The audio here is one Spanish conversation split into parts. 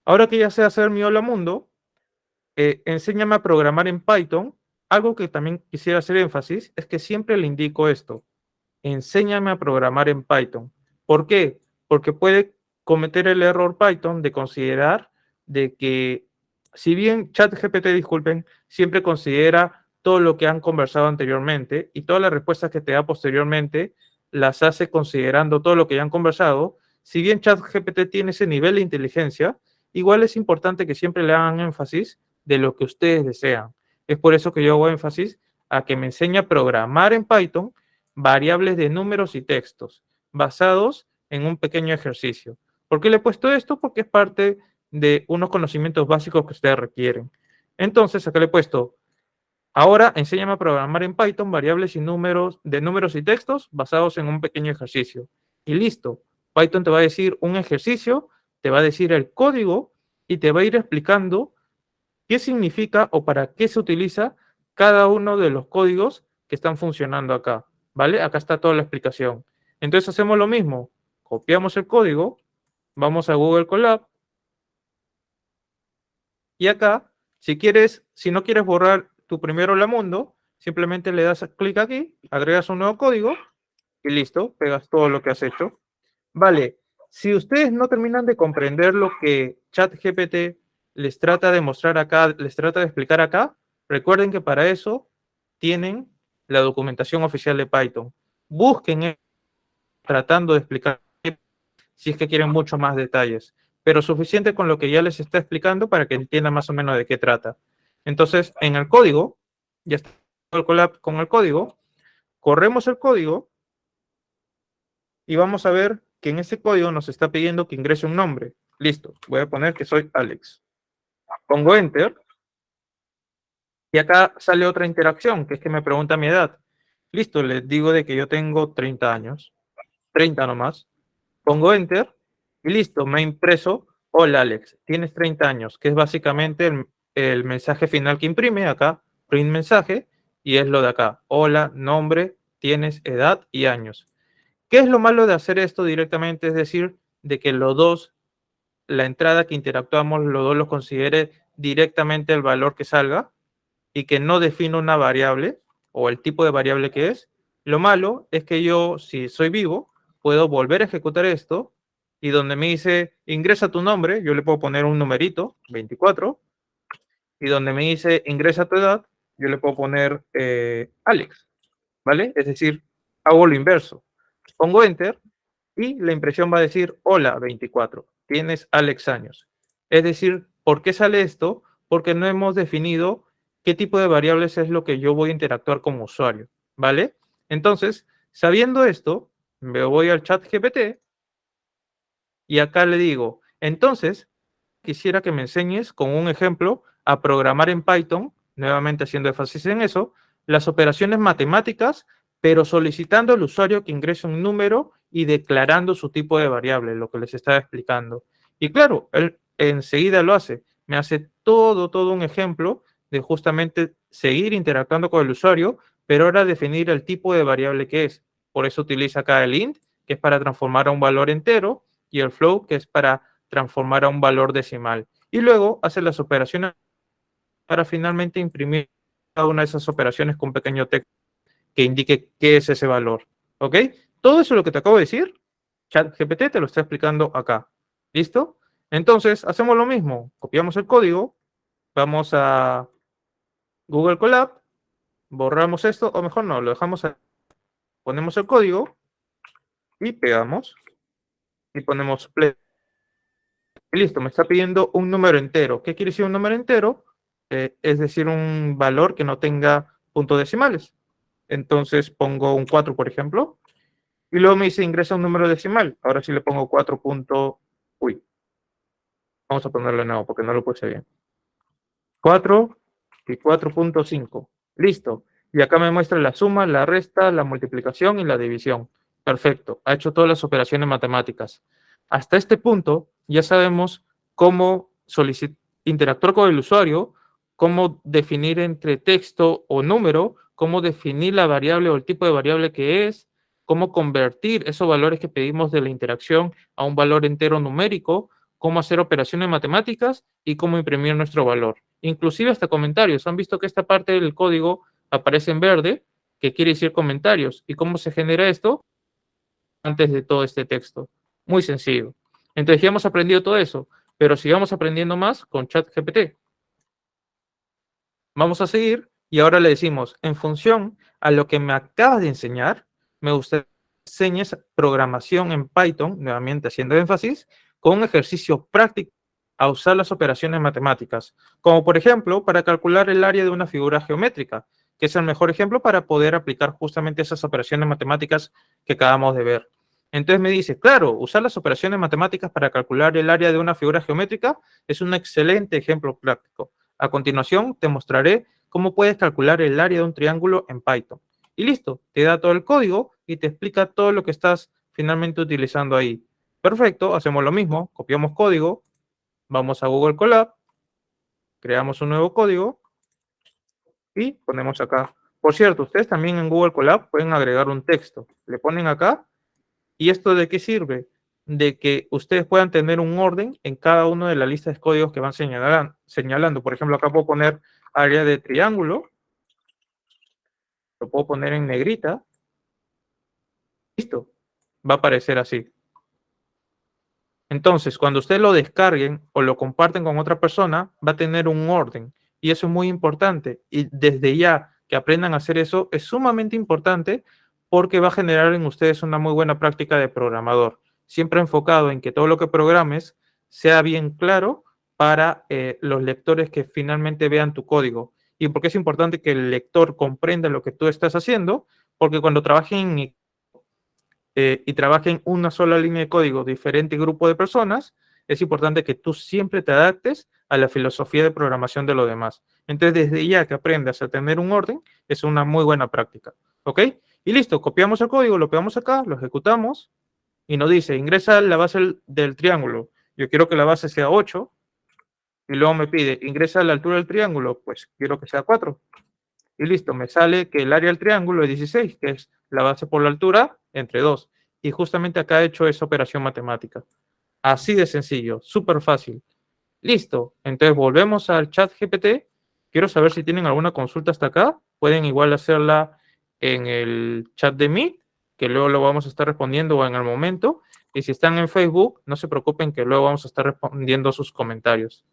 Ahora que ya sé hacer mi hola mundo, enséñame a programar en Python. Algo que también quisiera hacer énfasis es que siempre le indico esto: enséñame a programar en Python. ¿Por qué? Porque puede cometer el error Python de considerar de que, si bien ChatGPT, disculpen, siempre considera todo lo que han conversado anteriormente y todas las respuestas que te da posteriormente las hace considerando todo lo que ya han conversado. Si bien ChatGPT tiene ese nivel de inteligencia, igual es importante que siempre le hagan énfasis de lo que ustedes desean. Es por eso que yo hago énfasis a que me enseñe a programar en Python variables de números y textos basados en un pequeño ejercicio. ¿Por qué le he puesto esto? Porque es parte de unos conocimientos básicos que ustedes requieren. Entonces, acá le he puesto: ahora enséñame a programar en Python variables y números de números y textos basados en un pequeño ejercicio. Y listo. Python te va a decir un ejercicio, te va a decir el código y te va a ir explicando qué significa o para qué se utiliza cada uno de los códigos que están funcionando acá, ¿vale? Acá está toda la explicación. Entonces hacemos lo mismo, copiamos el código, vamos a Google Colab y acá, si no quieres borrar tu primer hola mundo, simplemente le das clic aquí, agregas un nuevo código y listo, pegas todo lo que has hecho. Vale, si ustedes no terminan de comprender lo que ChatGPT les trata de mostrar acá, les trata de explicar acá, recuerden que para eso tienen la documentación oficial de Python. Busquen tratando de explicar si es que quieren mucho más detalles, pero suficiente con lo que ya les está explicando para que entiendan más o menos de qué trata. Entonces, en el código, ya está el collab con el código, corremos el código y vamos a ver que en ese código nos está pidiendo que ingrese un nombre. Listo, voy a poner que soy Alex. Pongo Enter y acá sale otra interacción, que es que me pregunta mi edad. Listo, les digo de que yo tengo 30 años, 30 nomás. Pongo Enter y listo, me ha impreso: hola Alex, tienes 30 años, que es básicamente el mensaje final que imprime acá, print mensaje, y es lo de acá: hola, nombre, tienes edad y años. ¿Qué es lo malo de hacer esto directamente? Es decir, de que los dos, la entrada que interactuamos, los dos los considere directamente el valor que salga y que no define una variable o el tipo de variable que es. Lo malo es que yo, si soy vivo, puedo volver a ejecutar esto y donde me dice ingresa tu nombre, yo le puedo poner un numerito, 24, y donde me dice ingresa tu edad, yo le puedo poner Alex, ¿vale? Es decir, hago lo inverso. Pongo Enter y la impresión va a decir hola 24, tienes Alex años. Es decir, ¿por qué sale esto? Porque no hemos definido qué tipo de variables es lo que yo voy a interactuar como usuario, ¿vale? Entonces, sabiendo esto, me voy al chat GPT y acá le digo: entonces, quisiera que me enseñes con un ejemplo a programar en Python, nuevamente haciendo énfasis en eso, las operaciones matemáticas, pero solicitando al usuario que ingrese un número y declarando su tipo de variable, lo que les estaba explicando. Y claro, él enseguida lo hace. Me hace todo un ejemplo de justamente seguir interactuando con el usuario, pero ahora definir el tipo de variable que es. Por eso utiliza acá el int, que es para transformar a un valor entero, y el float, que es para transformar a un valor decimal. Y luego hace las operaciones para finalmente imprimir cada una de esas operaciones con un pequeño texto que indique qué es ese valor. ¿Ok? Todo eso lo que te acabo de decir, ChatGPT te lo está explicando acá. ¿Listo? Entonces, hacemos lo mismo. Copiamos el código, vamos a Google Colab, borramos esto, o mejor no, lo dejamos, ponemos el código y pegamos y ponemos play. Y listo, me está pidiendo un número entero. ¿Qué quiere decir un número entero? Es decir, un valor que no tenga puntos decimales. Entonces pongo un 4, por ejemplo, y luego me dice ingresa un número decimal. Ahora sí le pongo 4. Uy, vamos a ponerlo de nuevo porque no lo puse bien. 4 y 4.5. Listo. Y acá me muestra la suma, la resta, la multiplicación y la división. Perfecto. Ha hecho todas las operaciones matemáticas. Hasta este punto ya sabemos cómo interactuar con el usuario, cómo definir entre texto o número, cómo definir la variable o el tipo de variable que es, cómo convertir esos valores que pedimos de la interacción a un valor entero numérico, cómo hacer operaciones matemáticas y cómo imprimir nuestro valor. Inclusive hasta comentarios. Han visto que esta parte del código aparece en verde, que quiere decir comentarios. ¿Y cómo se genera esto? Antes de todo este texto. Muy sencillo. Entonces ya hemos aprendido todo eso, pero sigamos aprendiendo más con ChatGPT. Vamos a seguir y ahora le decimos, en función a lo que me acabas de enseñar, me gustaría que enseñes programación en Python, nuevamente haciendo énfasis, con un ejercicio práctico a usar las operaciones matemáticas, como por ejemplo para calcular el área de una figura geométrica, que es el mejor ejemplo para poder aplicar justamente esas operaciones matemáticas que acabamos de ver. Entonces me dice, claro, usar las operaciones matemáticas para calcular el área de una figura geométrica es un excelente ejemplo práctico. A continuación, te mostraré cómo puedes calcular el área de un triángulo en Python. Y listo, te da todo el código y te explica todo lo que estás finalmente utilizando ahí. Perfecto, hacemos lo mismo, copiamos código, vamos a Google Colab, creamos un nuevo código y ponemos acá. Por cierto, ustedes también en Google Colab pueden agregar un texto. Le ponen acá. ¿Y esto de qué sirve? De que ustedes puedan tener un orden en cada una de las listas de códigos que van señalando. Por ejemplo, acá puedo poner área de triángulo, lo puedo poner en negrita, listo, va a aparecer así. Entonces, cuando ustedes lo descarguen o lo comparten con otra persona, va a tener un orden. Y eso es muy importante. Y desde ya que aprendan a hacer eso, es sumamente importante porque va a generar en ustedes una muy buena práctica de programador. Siempre enfocado en que todo lo que programes sea bien claro para los lectores que finalmente vean tu código. ¿Y por qué es importante que el lector comprenda lo que tú estás haciendo? Porque cuando trabajen y trabajen una sola línea de código, diferente grupo de personas, es importante que tú siempre te adaptes a la filosofía de programación de los demás. Entonces, desde ya que aprendas a tener un orden, es una muy buena práctica. ¿Ok? Y listo, copiamos el código, lo pegamos acá, lo ejecutamos y nos dice, ingresa la base del triángulo. Yo quiero que la base sea 8 y luego me pide, ingresa la altura del triángulo, pues quiero que sea 4. Y listo, me sale que el área del triángulo es 16, que es la base por la altura entre 2. Y justamente acá he hecho esa operación matemática. Así de sencillo, súper fácil. Listo, entonces volvemos al chat GPT. Quiero saber si tienen alguna consulta hasta acá. Pueden igual hacerla en el chat de Meet, que luego lo vamos a estar respondiendo en el momento. Y si están en Facebook, no se preocupen que luego vamos a estar respondiendo sus comentarios.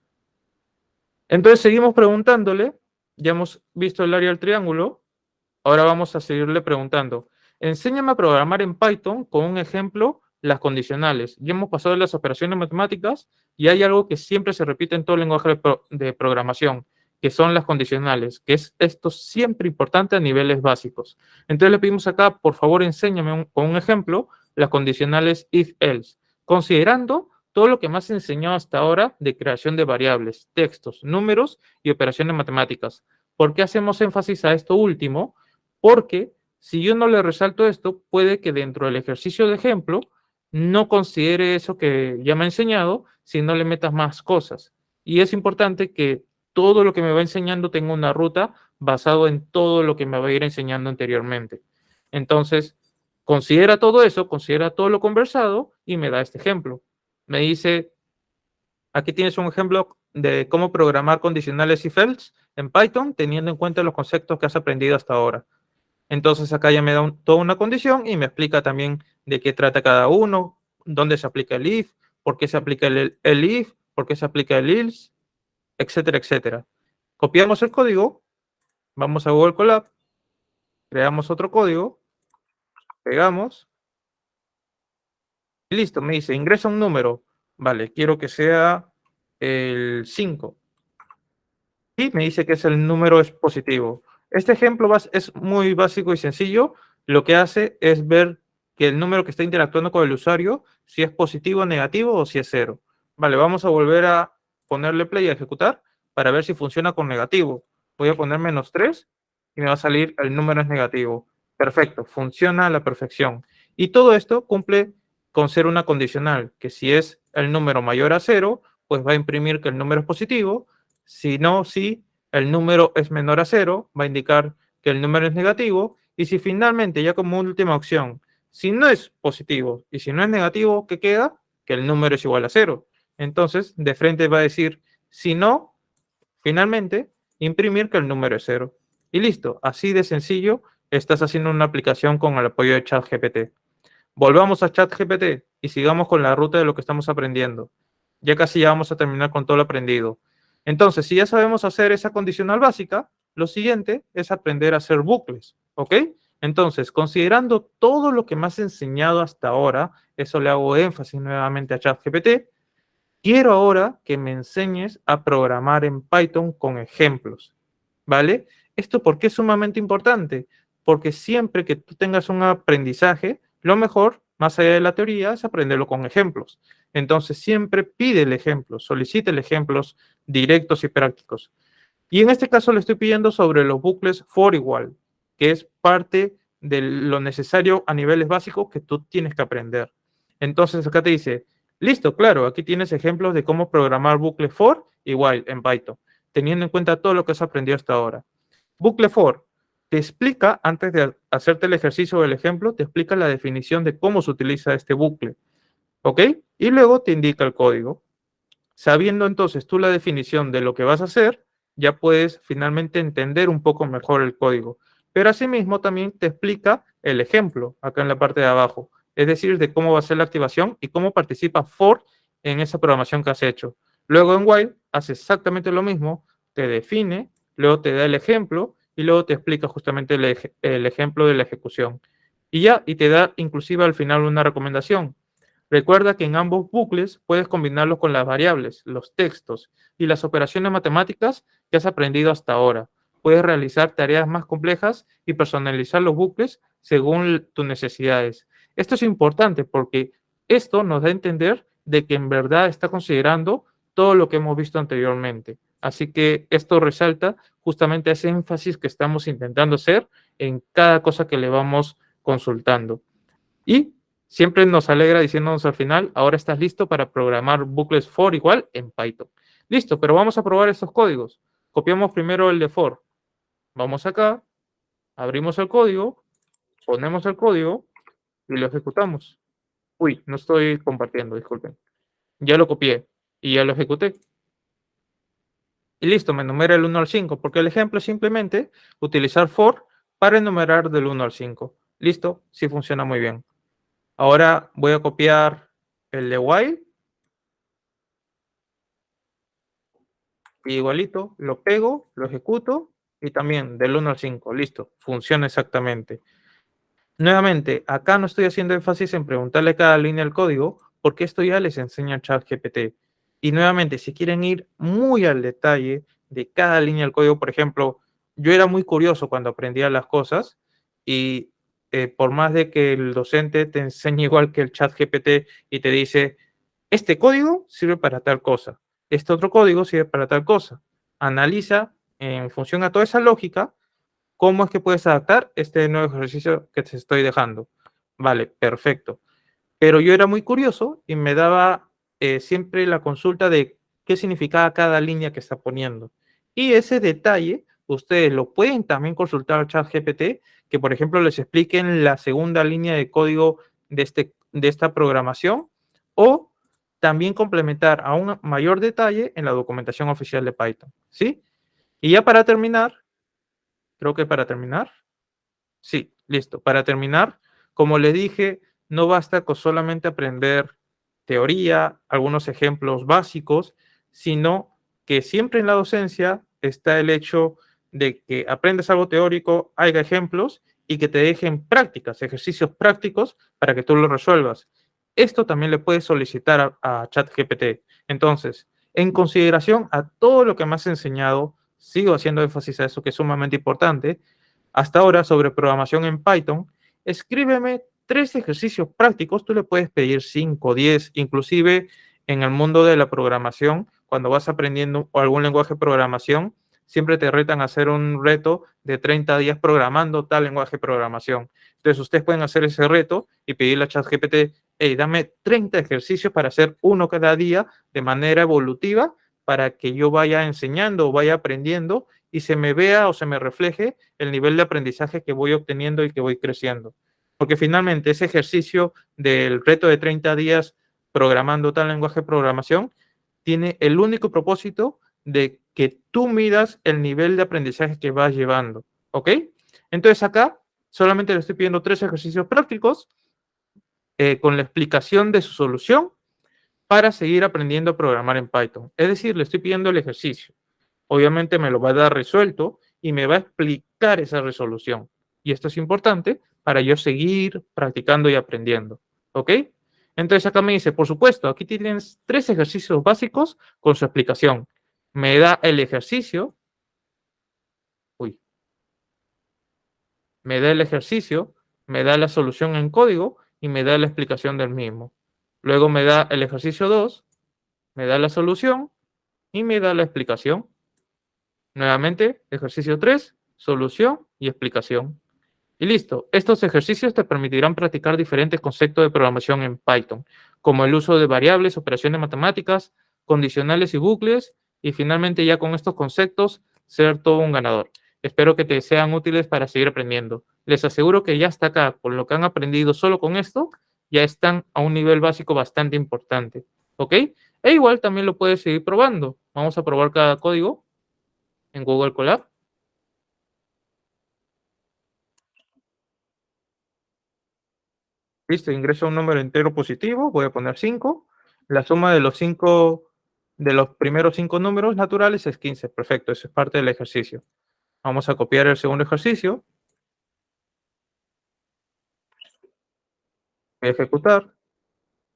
Entonces seguimos preguntándole. Ya hemos visto el área del triángulo. Ahora vamos a seguirle preguntando. Enséñame a programar en Python con un ejemplo las condicionales. Ya hemos pasado de las operaciones matemáticas y hay algo que siempre se repite en todo el lenguaje de programación, que son las condicionales, que es esto siempre importante a niveles básicos. Entonces le pedimos acá, por favor, enséñame con un ejemplo las condicionales if-else, considerando todo lo que me has enseñado hasta ahora de creación de variables, textos, números y operaciones matemáticas. ¿Por qué hacemos énfasis a esto último? Porque si yo no le resalto esto, puede que dentro del ejercicio de ejemplo no considere eso que ya me ha enseñado, si no le metas más cosas. Y es importante que todo lo que me va enseñando tenga una ruta basado en todo lo que me va a ir enseñando anteriormente. Entonces, considera todo eso, considera todo lo conversado y me da este ejemplo. Me dice, aquí tienes un ejemplo de cómo programar condicionales if else en Python, teniendo en cuenta los conceptos que has aprendido hasta ahora. Entonces acá ya me da toda una condición y me explica también de qué trata cada uno, dónde se aplica el if, por qué se aplica el if, por qué se aplica el else, etcétera, etcétera. Copiamos el código, vamos a Google Colab, creamos otro código, pegamos y listo, me dice, ingresa un número. Vale, quiero que sea el 5. Y me dice que el número es positivo. Este ejemplo es muy básico y sencillo. Lo que hace es ver que el número que está interactuando con el usuario, si es positivo, negativo o si es cero. Vale, vamos a volver a ponerle play a ejecutar para ver si funciona con negativo. Voy a poner -3 y me va a salir el número es negativo. Perfecto, funciona a la perfección. Y todo esto cumple con ser una condicional, que si es el número mayor a 0, pues va a imprimir que el número es positivo. Si no, si el número es menor a 0, va a indicar que el número es negativo. Y si finalmente, ya como última opción, si no es positivo y si no es negativo, ¿qué queda? Que el número es igual a 0. Entonces, de frente va a decir, si no, finalmente, imprimir que el número es 0. Y listo, así de sencillo, estás haciendo una aplicación con el apoyo de ChatGPT. Volvamos a ChatGPT y sigamos con la ruta de lo que estamos aprendiendo. Ya casi ya vamos a terminar con todo lo aprendido. Entonces, si ya sabemos hacer esa condicional básica, lo siguiente es aprender a hacer bucles, ¿ok? Entonces, considerando todo lo que me has enseñado hasta ahora, eso le hago énfasis nuevamente a ChatGPT, quiero ahora que me enseñes a programar en Python con ejemplos, ¿vale? ¿Esto por qué es sumamente importante? Porque siempre que tú tengas un aprendizaje, lo mejor, más allá de la teoría, es aprenderlo con ejemplos. Entonces, siempre pide el ejemplo, solicita ejemplos directos y prácticos. Y en este caso le estoy pidiendo sobre los bucles for igual, que es parte de lo necesario a niveles básicos que tú tienes que aprender. Entonces acá te dice, listo, claro, aquí tienes ejemplos de cómo programar bucle for igual en Python, teniendo en cuenta todo lo que has aprendido hasta ahora. Bucle for te explica, antes de hacerte el ejercicio del ejemplo, te explica la definición de cómo se utiliza este bucle, ¿ok? Y luego te indica el código. Sabiendo entonces tú la definición de lo que vas a hacer, ya puedes finalmente entender un poco mejor el código. Pero asimismo también te explica el ejemplo acá en la parte de abajo, es decir, de cómo va a ser la activación y cómo participa for en esa programación que has hecho. Luego en while hace exactamente lo mismo, te define, luego te da el ejemplo y luego te explica justamente el ejemplo de la ejecución. Y ya, y te da inclusive al final una recomendación. Recuerda que en ambos bucles puedes combinarlos con las variables, los textos y las operaciones matemáticas que has aprendido hasta ahora. Puedes realizar tareas más complejas y personalizar los bucles según tus necesidades. Esto es importante porque esto nos da a entender de que en verdad está considerando todo lo que hemos visto anteriormente. Así que esto resalta justamente ese énfasis que estamos intentando hacer en cada cosa que le vamos consultando. Y siempre nos alegra diciéndonos al final, ahora estás listo para programar bucles for igual en Python. Listo, pero vamos a probar estos códigos. Copiamos primero el de for. Vamos acá, abrimos el código, ponemos el código y lo ejecutamos. Uy, no estoy compartiendo, disculpen. Ya lo copié y ya lo ejecuté. Y listo, me enumera el 1 al 5, porque el ejemplo es simplemente utilizar for para enumerar del 1 al 5. Listo, sí funciona muy bien. Ahora voy a copiar el de while. Igualito, lo pego, lo ejecuto y también del 1 al 5. Listo, funciona exactamente. Nuevamente, acá no estoy haciendo énfasis en preguntarle cada línea del código porque esto ya les enseña ChatGPT. Y nuevamente, si quieren ir muy al detalle de cada línea del código, por ejemplo, yo era muy curioso cuando aprendía las cosas y por más de que el docente te enseñe igual que el ChatGPT y te dice, este código sirve para tal cosa, este otro código sirve para tal cosa. Analiza en función a toda esa lógica cómo es que puedes adaptar este nuevo ejercicio que te estoy dejando. Vale, perfecto. Pero yo era muy curioso y me daba siempre la consulta de qué significaba cada línea que está poniendo. Y ese detalle ustedes lo pueden también consultar al ChatGPT, que por ejemplo les expliquen la segunda línea de código de esta programación o también complementar a un mayor detalle en la documentación oficial de Python. ¿Sí? Y ya para terminar, creo que para terminar, sí, listo. Para terminar, como les dije, no basta con solamente aprender teoría, algunos ejemplos básicos, sino que siempre en la docencia está el hecho de que aprendes algo teórico, haya ejemplos y que te dejen prácticas, ejercicios prácticos para que tú lo resuelvas. Esto también le puedes solicitar a ChatGPT. Entonces, en consideración a todo lo que me has enseñado, sigo haciendo énfasis a eso que es sumamente importante, hasta ahora sobre programación en Python, escríbeme 3 ejercicios prácticos, tú le puedes pedir 5, 10, inclusive en el mundo de la programación, cuando vas aprendiendo algún lenguaje de programación, siempre te retan a hacer un reto de 30 días programando tal lenguaje de programación. Entonces, ustedes pueden hacer ese reto y pedirle a ChatGPT, hey, dame 30 ejercicios para hacer uno cada día de manera evolutiva para que yo vaya enseñando o vaya aprendiendo y se me vea o se me refleje el nivel de aprendizaje que voy obteniendo y que voy creciendo. Porque finalmente ese ejercicio del reto de 30 días programando tal lenguaje de programación tiene el único propósito de que tú midas el nivel de aprendizaje que vas llevando, ¿ok? Entonces acá solamente le estoy pidiendo 3 ejercicios prácticos con la explicación de su solución para seguir aprendiendo a programar en Python. Es decir, le estoy pidiendo el ejercicio. Obviamente me lo va a dar resuelto y me va a explicar esa resolución. Y esto es importante para yo seguir practicando y aprendiendo. ¿Ok? Entonces acá me dice, por supuesto, aquí tienes 3 ejercicios básicos con su explicación. Me da el ejercicio. Uy. Me da el ejercicio, me da la solución en código y me da la explicación del mismo. Luego me da el ejercicio 2, me da la solución y me da la explicación. Nuevamente, ejercicio 3, solución y explicación. Y listo. Estos ejercicios te permitirán practicar diferentes conceptos de programación en Python, como el uso de variables, operaciones matemáticas, condicionales y bucles, y finalmente ya con estos conceptos ser todo un ganador. Espero que te sean útiles para seguir aprendiendo. Les aseguro que ya hasta acá, con lo que han aprendido solo con esto, ya están a un nivel básico bastante importante. ¿Ok? E igual también lo puedes seguir probando. Vamos a probar cada código en Google Colab. Listo, ingreso un número entero positivo, voy a poner 5. La suma de los 5, de los primeros 5 números naturales es 15. Perfecto, eso es parte del ejercicio. Vamos a copiar el segundo ejercicio. Voy a ejecutar.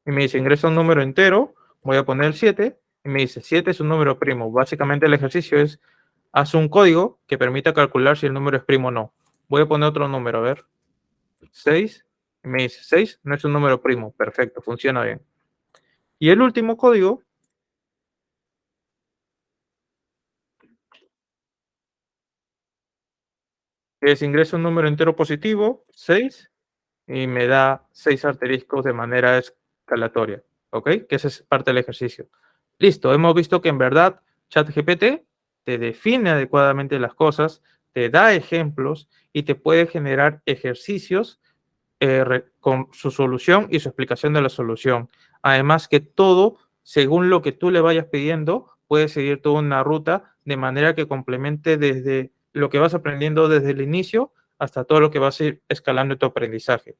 Y me dice, ingresa un número entero, voy a poner 7. Y me dice, 7 es un número primo. Básicamente el ejercicio es, haz un código que permita calcular si el número es primo o no. Voy a poner otro número, a ver. 6. Y me dice, 6 no es un número primo. Perfecto, funciona bien. Y el último código es ingreso un número entero positivo, 6, y me da 6 asteriscos de manera escalatoria, ¿ok? Que esa es parte del ejercicio. Listo, hemos visto que en verdad ChatGPT te define adecuadamente las cosas, te da ejemplos y te puede generar ejercicios con su solución y su explicación de la solución. Además que todo, según lo que tú le vayas pidiendo, puede seguir toda una ruta de manera que complemente desde lo que vas aprendiendo desde el inicio hasta todo lo que vas a ir escalando en tu aprendizaje.